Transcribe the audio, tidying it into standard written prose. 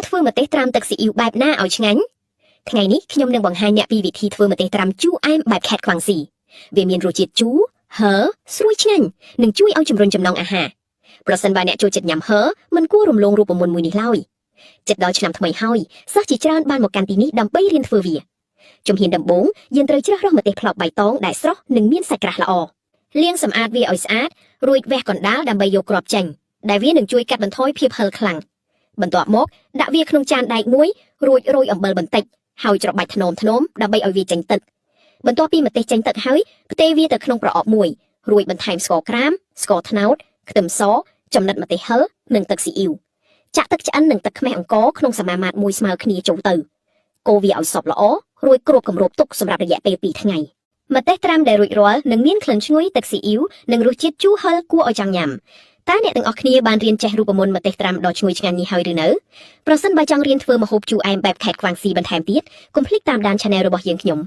ធ្វើម្ទេសត្រាំទឹកស៊ីអ៊ីវបែបណាឲ្យឆ្ងាញ់ថ្ងៃនេះខ្ញុំនឹងបង្ហាញអ្នកពីវិធីធ្វើម្ទេសត្រាំជូរអែមបែបខេត្តខ្វាំងស៊ីវាមានរសជាតិជូរហឹរស្រួយឆ្ងាញ់និងជួយឲ្យជំរុញចំណង់អាហារប្រសិនបើអ្នកចូលចិត្តញ៉ាំហឹរមិនគួររំលងរូបមន្តមួយនេះឡើយចិត្តដល់ឆ្នាំថ្មីហើយសិស្សជាច្រើនបានមកកាន់ទីនេះដើម្បីរៀនធ្វើវាជំហានដំបូងយើងត្រូវជ្រើសរើសម្ទេសផ្លោកបៃតងដែលស្រស់និងមានសាច់ក្រាស់ល្អលាងសម្អាតវាឲ្យស្អាតរួចវះកណ្ដាលដើម្បីយកគ្រាប់ចេញដែលវានឹងជួយកាត់បន្ថយភាពហឹរខ្លាំងបន្ទាប់មកដាក់វាក្នុងចានដែកមួយរួចរោយអំបិលបន្តិចហើយច្របាច់ថ្នមដើម្បីឲ្យវាចេញទឹកបន្ទាប់ពីម្ទេសចេញទឹកហើយផ្ទេរវាទៅក្នុងប្រអប់មួយរួចបន្ថែមស្ករក្រាមស្ករត្នោតខ្ទឹមសចំណិតម្ទេសហឹរនិងទឹកស៊ីអ៊ីវចាក់ទឹកឆ្អិននិងទឹកខ្មេះអង្ករក្នុងសមាមាត្រមួយស្មើគ្នាចូលទៅកូរវាឲ្យសព្វល្អរួចគ្របគម្របទុកសម្រាប់រយៈពេល2ថ្ងៃម្ទេសត្រាំដែលរួចរាល់នឹងមានក្លិនឈ្ងុយទឹកស៊ីអ៊ីវនិងរសជាតិជូរហឹរគួរឲ្យចង់ញ៉ាំតើអ្នកទាំងអស់គ្នាបានរៀនចេះរូបមន្តម្ទេសត្រាំដ៏ឈ្ងុយឆ្ងាញ់នេះហើយឬនៅប្រសិនបើចង់រៀនធ្វើម្ហូបជូរអែមបែបខេត្តខ្វាំងស៊ីបន្ថែមទៀតកុំភ្លេចតាមដាន Channel របស់យើងខ្ញុំ